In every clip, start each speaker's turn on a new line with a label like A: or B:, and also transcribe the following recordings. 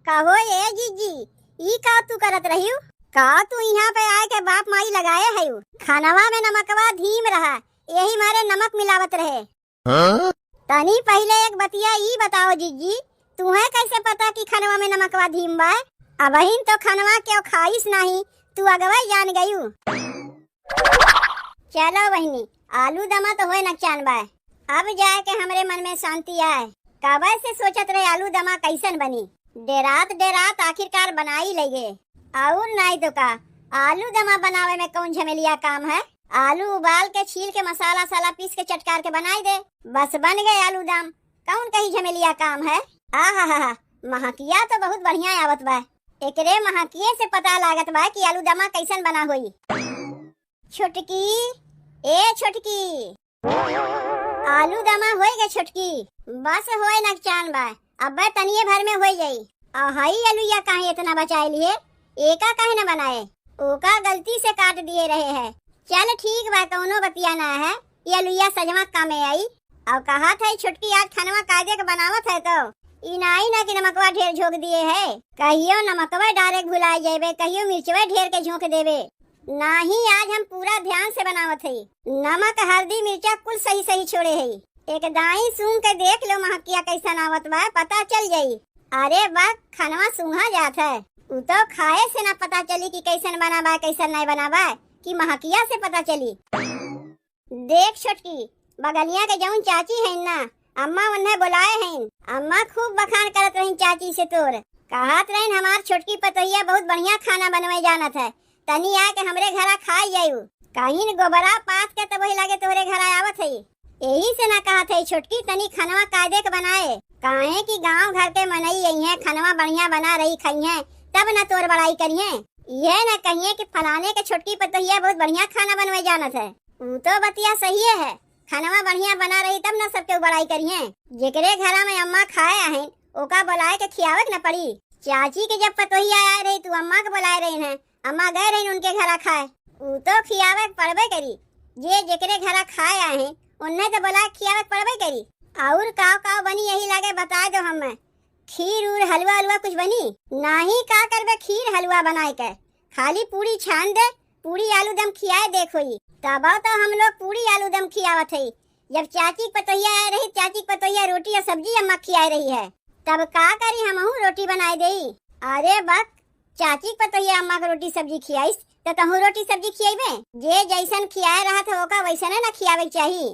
A: कहो ये जीजी, ई का तू करत रही? का तू यहाँ पे आए के बाप माई लगाए है? खानवा में नमकवा धीम रहा, यही मारे नमक मिलावत रहे। हाँ? तनी पहले एक बतिया ई बताओ जीजी, तुम्हें कैसे पता कि खानवा में नमकवा धीम बा? अबहिन तो खानवा के खाइस नहीं, तू अगवा जान गयू। चलो बहनी, आलू दमा तो होए नकचान बा। अब जाए के हमरे मन में शांति आए। कब से सोचत रहे आलू दमा कैसन बनी, डेरात आखिरकार बना ही लगे। और नहीं तो का, आलू दमा बनावे में कौन झमेलिया काम है? आलू उबाल के छील के मसाला साला पीस के चटकार के बनाई दे, बस बन गए आलू दम। कौन कहीं झमेलिया काम है? आहा, महकिया तो बहुत बढ़िया आवत बा। एकरे महकिये से पता लागत बा कि आलू दमा कैसन बना होई। छोटकी, ए छोटकी, आलू दमा होई गे छोटकी? बस होए नकचान बा, अब तनिए भर में हो जाई। हई आलूया काहे इतना बचाए लिए? एका काहे न बनाए? ओका गलती से काट दिए रहे है। चल ठीक बा, कौनो बतिया ना है, ये आलूया सजमा कामे आई। अब कहा था छोटकी आज खानवा कायदे के बनावत है तो इनाई ना कि नमकवा ढेर झोंक दिए है। कहियो नमकवा डायरेक्ट भुला जाबे, कहियो मिर्चवा ढेर के झोंक देवे। नहीं, आज हम पूरा ध्यान से बनावत है। नमक हल्दी मिर्चा कुल सही सही छोड़े है। एक दाई सूंघ के देख लो महकिया कैसन आवत बा, पता चल जाई। अरे बा, खानवा सूंघा जात है, उ तो खाए से ना पता चली कि कैसन बना बा कैसन नहीं बना बा, कि महकिया से पता चली। देख छोटकी, बगलिया के जौन चाची है ना, अम्मा उन्हें बुलाए हैं। अम्मा खूब बखान करत रही चाची से तोर। कहत रही हमार छोटकी पतोहिया बहुत बढ़िया खाना बनवे जानत है, तनी आके हमरे घरा खाई जायू। कहीं गोबरा पात के तब वही लगे तोरे घर आवत है। यही से ना कहत है छोटकी तनी खानवा कायदे के बनाए, काहे कि गांव घर के मनई यही है, खानवा बढ़िया बना रही खाई है, तब न तोर बड़ाई करिए। यह न कहिए कि फलाने के छोटकी पतोहिया बहुत बढ़िया खाना बनवे जानत है। वो तो बतिया सही है, खानवा बढ़िया बना रही तब न सबके बड़ाई करिए। जेकरे घरा में अम्मा खाए हैं ओका बुलाए के खियावे न पड़ी। चाची के जब पतोहिया आए रही तू अम्मा के बुलाए रही है, अम्मा गए रही उनके घरा खाए, वो तो खियावे पड़बे करी। जे जेकरे घरा खाए आए हैं उन्हें तो बुलाए खियावे पड़बे करी। और काव बनी यही लगे बता दो हमें। खीर और हलवा हलवा कुछ बनी नहीं? का करबे खीर हलवा बनाए के? खाली पूरी छान दे, पूरी आलू दम खियाए देखो ही। तब तो हम लोग पूरी आलू दम खियावत है। जब चाची पतोहिया आ रही, चाची पतोहिया रोटी और सब्जी अम्मा खिया रही है, तब का करी हमहू रोटी बनाए दे। अरे बक, चाची पतोहिया अम्मा को रोटी सब्जी खियाइस तो तहू रोटी सब्जी खियाबे? जे जैसन खियाए रहा था ओका वैसने ना खियावे चाहिए,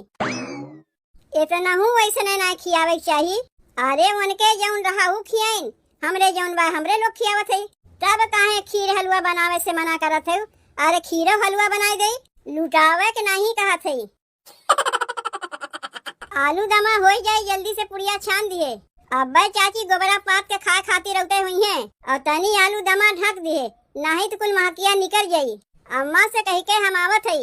A: इतना हूँ वैसने ना खियावे चाहिए। अरे उनके जौन रहा हूँ खियाइन, हमरे जौन बा हमरे लोग खियावत है। तब काहे खीर हलवा बनावे से मना करत है? अरे खीरो हलवा बनाए दे, लुटावे के नहीं कहत है। आलू दमा हो जाए, जल्दी से पुड़िया छान दिए। अब चाची गोबरा पात के खाए खातिर उठे हुई हैं और तनी आलू दमा ढक दिए, नहीं तो कुल महकिया निकल जाई। अम्मा से कही के हम आवत है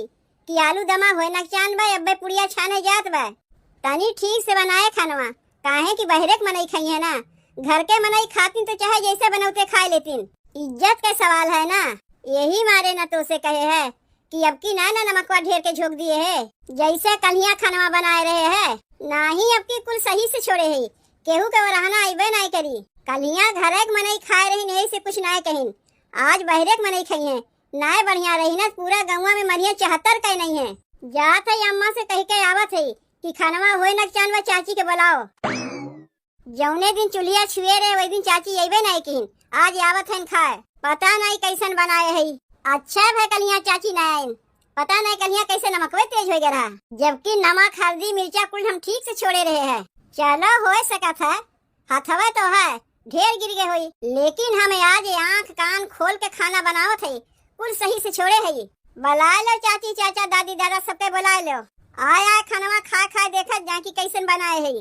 A: कि आलू दमा होए नकचान बा, अब पुड़िया छाने जात बा। तनी ठीक से बनाए खानवा, काहे कि बहरे के मनई खाई है ना, घर के मनई खाती तो चाहे जैसे बनौते खा लेतीन। इज्जत का सवाल है ना, यही मारे न तो से कहे है कि अब की ना नमकवा ढेर के झोंक दिए है, जैसे कलिया खानवा बनाए रहे है। नहीं अब की कुल सही से छोड़े है, केहू के रहना आइबे नहीं करी। कलिया घर के मनई खाए रही नहीं से कुछ नहीं कहीं, आज बहरे के मनई खाई है नाय बढ़िया रही ना, पूरा गौवा में मरिया 74 कहीं नहीं है। जात है अम्मा से कह के आवत है कि खानवा होए नकचान व चाची के बुलाओ। जौने दिन चूल्हिया छुए रहे वही दिन चाची अइबे नहीं कहीं, आज आवत है खाए, पता नहीं कैसन बनाए है। अच्छा है कलिया चाची न आए, पता नहीं कलिया कैसे नमकवे तेज हो गया, जबकि नमक हल्दी मिर्चा कुल हम ठीक से छोड़े रहे हैं। चलो हो सकत है, हथवा तो है ढेर गिर गए हुई, लेकिन हमें आज आँख कान खोल के खाना बनावत है, कुल सही से छोड़े है। बुला लो चाची चाचा दादी दादा सबके बुला लो, आए खानवा खा खा देखा जाकी कैसन बनाए है।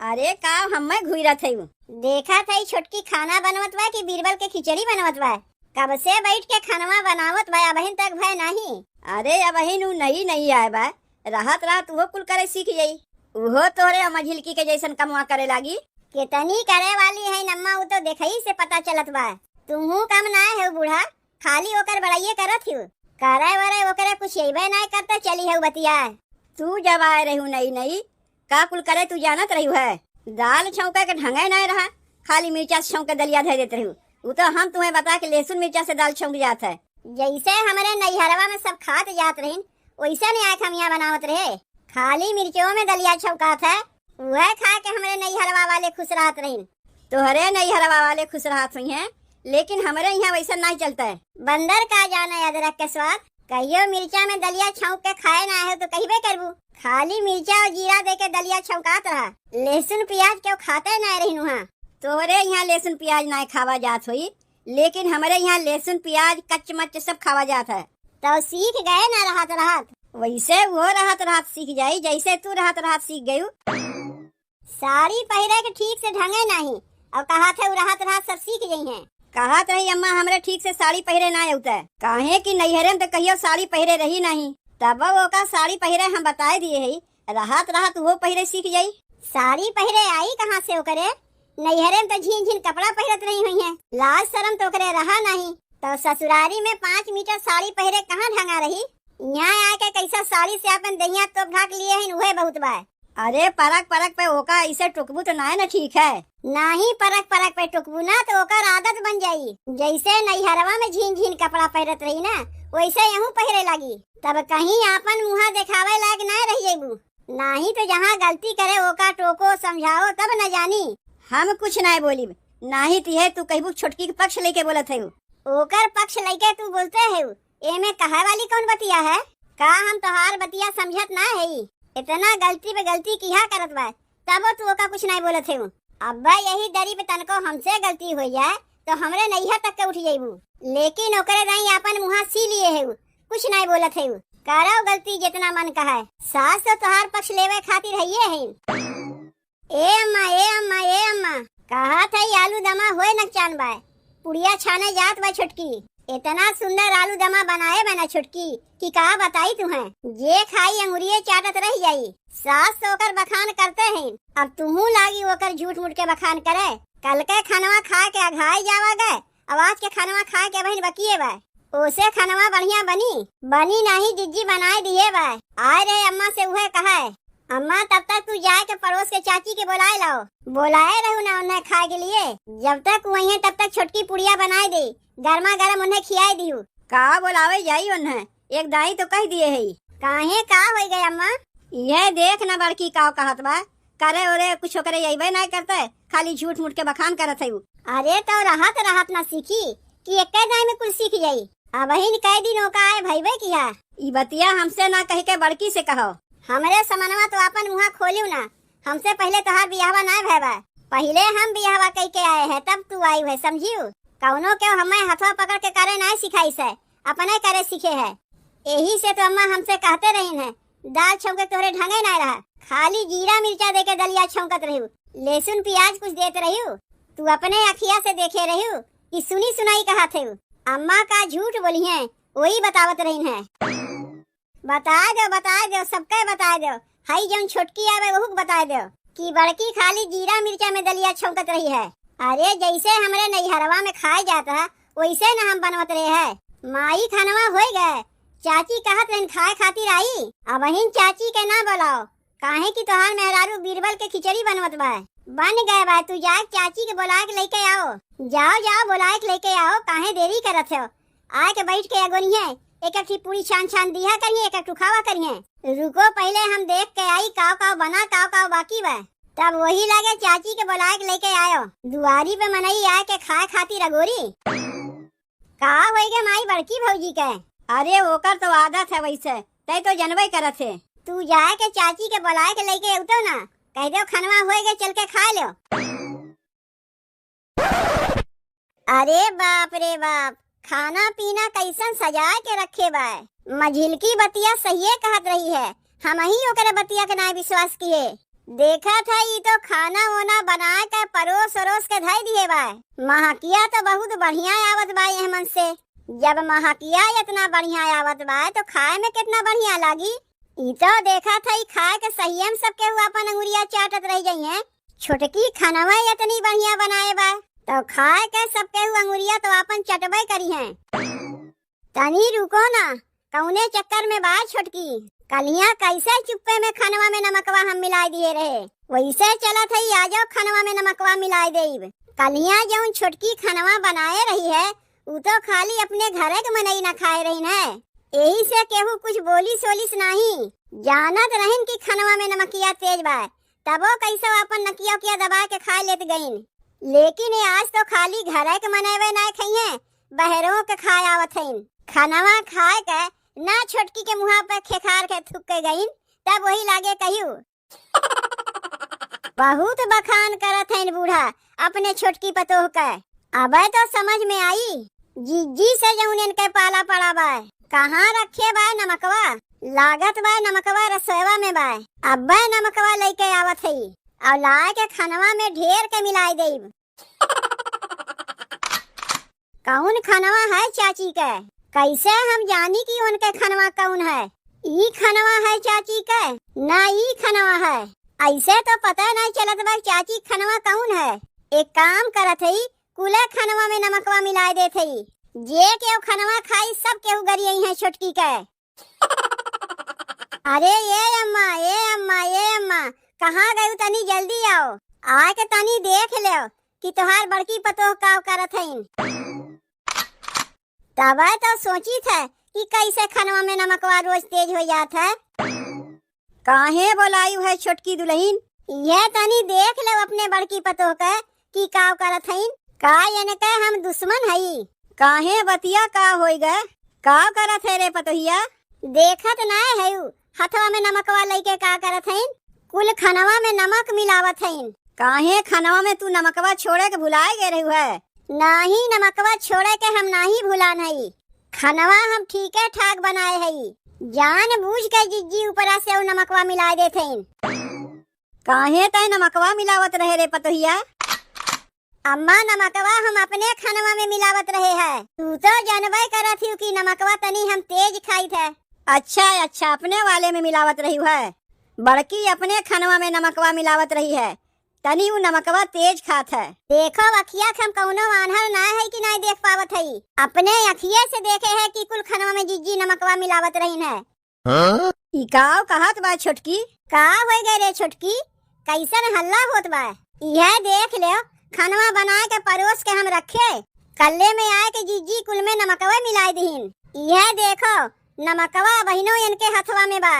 A: अरे का हमें घुरत है, देखा था छोटकी खाना बनवत बा कि बीरबल के खिचड़ी बनवत बा। कब से बैठ के खानवा बनावत बा, अबहिन तक भय नहीं।
B: अरे अबहिन उ नहीं आए बा, राहत रात वो कुल करे सीख जाई, वो तोरे मझिलकी के जैसन कमवा करे लागी।
A: कितनी करे वाली है नम्मा, वो तो देखई से पता चलत बा। तुमहू कम ना है बूढ़ा, खाली ओकर बड़ाइये करत हिउ, करे वरे ओकरे कुछ अइबे नहीं करता चली है बतिया।
B: तू जब आए रहू नहीं का कुल करे तू जानत रही है, दाल छौंका के ढंगे नहीं रहा, खाली मिर्चा से छौंक के दलिया धर देते रहू। वो तो हम तुम्हें बता के लहसुन मिर्चा से दाल छौंक जात है।
A: जैसे हमारे नैहरवा में सब खात जात रहीन वैसे नहीं आके हम यहाँ बनावत रहे। खाली मिर्चों में दलिया छौकात है, वह खा के हमारे नैहरवा वाले खुश रहत रहीन।
B: तोहरे नैहरवा वाले खुश रहत हुई हैं, लेकिन हमारे यहाँ वैसा नहीं चलता है।
A: बंदर का जाने अदरक के स्वाद, कहियो मिर्चा में दलिया छौंक के खाए ना है तो कहिबे करबू। खाली मिर्चा और जीरा दे के दलिया छौकात रहा, लहसुन प्याज क्यों खाते ना रही वहाँ।
B: तोहरे यहाँ लहसुन प्याज नहीं खावा जात हुई, लेकिन हमारे यहाँ लहसुन प्याज कच्च मच्च सब खावा जात है।
A: तो सीख गए ना रहत रहत।
B: वैसे वो रहत रहत सीख जाई, जैसे तू रहत रहत सीख गयू।
A: साड़ी पहरे के ठीक से ढंगे नहीं और कहा थे रहत रहत सब सीख गई हैं।
B: कहत रही अम्मा हमरे ठीक से साड़ी पहरे ना होता है, काहे कि नैहरे में तो कहियो साड़ी पहरे रही नहीं, तब वो का साड़ी पहरे हम बताए दिए है, रहत रहत वो पहरे सीख जाई।
A: साड़ी पहरे आई कहाँ से ओकरे, नैहरे में तो झीन झीन कपड़ा पहरत रही हुई है, लाज शर्म तो ओकरे रहा नहीं। तो ससुरारी में 5 मीटर साड़ी पहरे कहाँ ढंगा रही, यहाँ आके कैसा साड़ी से अपन दहिया तोप ढाक लिए हैं वह बहुत बा।
B: अरे परक परक पे ओका ऐसे टुकबू तो ना ठीक है।
A: नहीं परक परक पे टुकबू ना तो ओकर आदत बन जाई। जैसे नैहरवा में झीन झीन कपड़ा पहरत रही ना वैसे यहूँ पहरे लगी, तब कहीं आपन मुँह दिखावे लायक ना रह जेबू। नहीं तो जहाँ गलती करे ओका टोको समझाओ तब न जानी।
B: हम कुछ नहीं बोली, नहीं तो है तू कहबू छोटकी के पक्ष लेके बोलत है।
A: ओकर पक्ष लेके तू बोलते है, एमे कहे वाली कौन बतिया है। का हम तोहार बतिया समझत ना है, इतना गलती पे गलती किया करत बा तब तू ओका कुछ नहीं बोलत है। अब्बा यही दरी पे तनको हमसे गलती हो जाए तो हमरे नैहर तक के उठ जाइबू, लेकिन ओकरे दाई अपन मुँह सी लिए है, कुछ नहीं बोलत है। करो गलती जितना मन का है, सास तो तोहार पक्ष लेवे खातिर है। ए अम्मा ए अम्मा ए अम्मा, कहा था आलू दमा होए न चान बाय, पुड़िया छाने जात बा छोटकी। इतना सुंदर आलू दमा बनाए बना छोटकी कि कहा बताई तुम्हें, जे खाई अंगुरिये चाटत रह जाई। सास तो ओकर बखान करते हैं, अब तुहू लागी ओकर झूठ मूठ के बखान करे। कल के खानवा खा के अघाई जावा गए, आवाज के खानवा खा के बहन बकिए बा, ओसे खानवा बढ़िया बनी नहीं जिज्जी बनाए दिए बा। आए रहे अम्मा से वह कहा है, अम्मा तब तक तू जाए के पड़ोस के चाची के बुलाए लाओ। बुलाए रहू ना उन्हें खाए के लिए, जब तक वही तब तक छोटकी पुड़िया बनाए दे, गर्मा गर्म उन्हें खियाई दियो।
B: का बोलावे जाई उन्हें, एक दाई तो कह दिए है।
A: काहे का हो गए अम्मा,
B: यह देख न बड़की का कहत बा, करे ओरे कुछ करे यही नहीं करते, खाली झूठ मूठ के बखान करत है।
A: अरे तो रहत रहत न सीखी कि एक दाई में कुछ सीख जाई। अब ही कई दिन ओका आए भईबे किया,
B: ई बतिया हमसे ना कह के बड़की से कहो।
A: हमरे समनवा तो अपन मुँह खोलियो ना, हमसे पहले तोहार बियाहवा ना भैबा, पहले हम बियाहवा कह के आए हैं तब तू आई है, समझियो। कौनो के हमें हथवा पकड़ के करे नहीं सिखाई से, अपने करे सीखे है। यही से तो अम्मा हमसे कहते रही है, दाल छौके तोहरे ढंगे नहीं रहा, खाली जीरा मिर्चा दे के दलिया छौकत रही, लहसुन प्याज कुछ देते रही। तू अपने अखिया से देखे रही कि सुनी सुनाई कहा थे। अम्मा का झूठ बोली है, वही बतावत रही है। बता दो सबके बता दो, हाई जौन छोटकी आवे वहू बता दो कि बड़की खाली जीरा मिर्चा में दलिया छौकत रही है। अरे जैसे हमरे नैहरवा में खाए जाता है वैसे न हम बनवत रहे है। माई खानवा हो गए, चाची कहत रही खाए खातिर आई, अब हिन चाची के ना बुलाओ, काहे कि तोहार मेहरारू बीरबल के खिचड़ी बनवत बा। बन गए बा, तू जा चाची के बुला के लेके आओ। जाओ बुला के लेके आओ, काहे देरी करत हो। आए के बैठ के अगोनिए एक पूरी छान दिया करिए, एक खावा करिए। रुको पहले हम देख के आई काव बना काव बाकी बा, तब वही लगे चाची के बुला के लेके आयो। दुआरी पे मनई आए के खाए खातिर अगोरी का हो गए माई बड़की भौजी के।
B: अरे ओकर तो आदत है वैसे, तय तो जनबे करत है।
A: तू जाए के चाची के बुलाए के लेके उतो ना, कह दो खनवा हो गए चल के खा लो। अरे बाप रे बाप, खाना पीना कैसन सजा के रखे बा। मझिलकी बतिया सही कहत रही है, हम ही ओकरे बतिया के ना विश्वास किए। देखा था ये तो खाना वोना बना के परोस वरोस के धई दिए बा। महकिया तो बहुत बढ़िया आवत बा यह मन से, जब महकिया इतना बढ़िया आवत बा तो खाए में कितना बढ़िया लागी। ई तो देखा था ई खाए के सही सबके हुआ अपन अंगुरिया चाटत रह गई है। छोटकी खानवा इतनी बढ़िया बनाए बा तो खाए के सबके हुआ अंगुरिया तो अपन चटबे करी है। तनी रुको ना, कौने चक्कर में बा छोटकी, कलिया कैसे चुप्पे में खानवा में नमकवा हम मिला दिए रहे। वैसे चला थई आ जाओ खनवा में नमकवा मिलाए देब। कलिया जौन छोटकी खनवा बनाए रही है उ तो खाली अपने घरे के मनई न खाए रही है। यही से केहू कुछ बोली सोलिस नहीं। जानत रहिन कि खनवा में नमकिया तेज बा तबो कैसे अपन नकिया किया दबा के खा लेत गईन। लेकिन ये आज तो खाली घरे के मनेवे ना खइए बहरों के खाए आवत हईन। खनवा खाए के ना छोटकी के मुहा पे खेखार के थुक के गईन तब वही लागे कहियो बहुत बखान करत हईन बूढ़ा अपने छोटकी पतोह के। अबे तो समझ में आई जीजी से जौन इनके पाला पड़ा बा। कहाँ रखे बा नमकवा? लागत बा नमकवा रसोईवा में बा। अब्बे नमकवा लेके आवत हई और लाए के खनवा में ढेर के मिलाई देब। कौन खनवा है चाची के? कैसे हम जानी कि उनके खनवा कौन है? ई खनवा है चाची के ना ई खनवा है। ऐसे तो पता नहीं चलत बा चाची खनवा कौन है। एक काम करत हई कुले खनवा में नमकवा मिलाए देत हई। जे केहू खनवा खाई सब केहू गरियई है छोटकी के। अरे ये अम्मा कहाँ गई? तनी जल्दी आओ आके तनी देख ले कि तुहार बड़की पतोह का करत हईन। तब तो सोची थे कि कैसे खनवा में नमकवा रोज तेज हो जात है।
B: काहे बोलायू है छोटकी दुल्हन?
A: ये तनी देख ले अपने बड़की पतोह के कि का करत हईन। का इनके हम दुश्मन हई?
B: काहे बतिया का होई गए? का करत है रे पतोहिया?
A: देखत ना है हथवा में नमकवा लेके का करत हईन। कुल खनवा में नमक मिलावत हईन।
B: काहे खनवा में तू नमकवा छोड़े के भुलाए गए रही है?
A: नहीं नमकवा छोड़े के हम नहीं भुलान हई। खनवा हम ठीके ठाक बनाए हई। जान बूझ के जिज्जी ऊपरा से उ नमकवा मिला देत हईन।
B: काहे तय नमकवा मिलावत रहे रे पतोहिया?
A: अम्मा नमकवा हम अपने खनवा में मिलावत रहे है। तू तो जानबे करत ही कि नमकवा तनी हम तेज खाई थे।
B: अच्छा अपने वाले में मिलावत रही है। बड़की अपने खनवा में नमकवा मिलावत रही है तनी उ नमकवा तेज खात है।
A: देखो अखिया हम कौनो आन्हर ना है कि नहीं देख पावत हई। अपने अखिये से देखे है कि कुल खनवा में जिज्जी नमकवा मिलावत रही है।
B: ई काव कहत बा छोटकी?
A: का हो गए रे छोटकी? कैसन हल्ला होत बा? यह देख ले खनवा बना के परोस के हम रखे कल्ले में आए के जिज्जी कुल में नमकवा मिलाई दीन। यह देखो नमकवा बहिनो इनके हथवा में बा।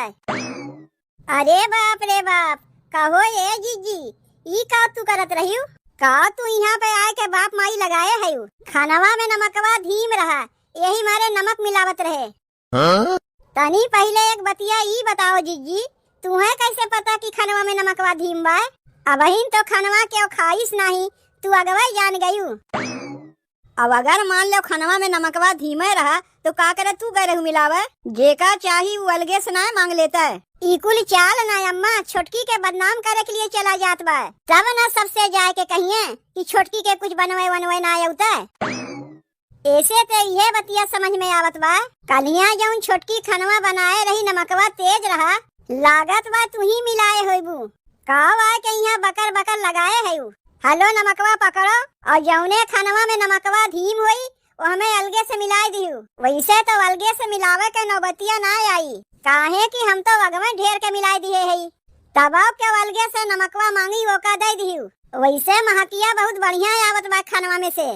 A: अरे बाप रे बाप कहो ये जिज्जी ई का तू करत रहियो? का तू यहाँ पे आए के बाप माई लगाए है? खनवा में नमकवा धीम रहा यही मारे नमक मिलावत रहे। तनी पहले एक बतिया ई बताओ जिज्जी तुम्हें कैसे पता कि खनवा में नमकवा धीम बा? अबहिन तो खनवा के खाइस नहीं तू अगवाई जान गयू।
B: अब अगर मान लो खनवा में नमकवा धीमे रहा तो का करे तू गए रहू मिलावे? जेका चाही वो अलगे से ना मांग लेता है।
A: इकुल चाल ना अम्मा छोटकी के बदनाम करे के लिए चला जात बा। तब ना सबसे जाए के कहिए कि छोटकी के कुछ बनवे वनवे ना आउता। ऐसे तो ये बतिया समझ में आवत बा। कलिया जौन छोटकी खनवा बनाए रही नमकवा तेज रहा लागत बा तू ही मिलाए होइबू। काव आए के यहाँ बकर बकर लगाए है। हेलो नमकवा पकड़ो और जौने खनवा में नमकवा धीम हुई वो हमें अलगे से मिलाई दियो। वैसे तो अलगे से मिलावे के नौबतिया ना आई काहे कि हम तो अगवे ढेर के मिलाई दिए है। तबाव के अलगे से नमकवा मांगी वो का दे दियो। वैसे महकिया बहुत बढ़िया आवत बा खनवा में से।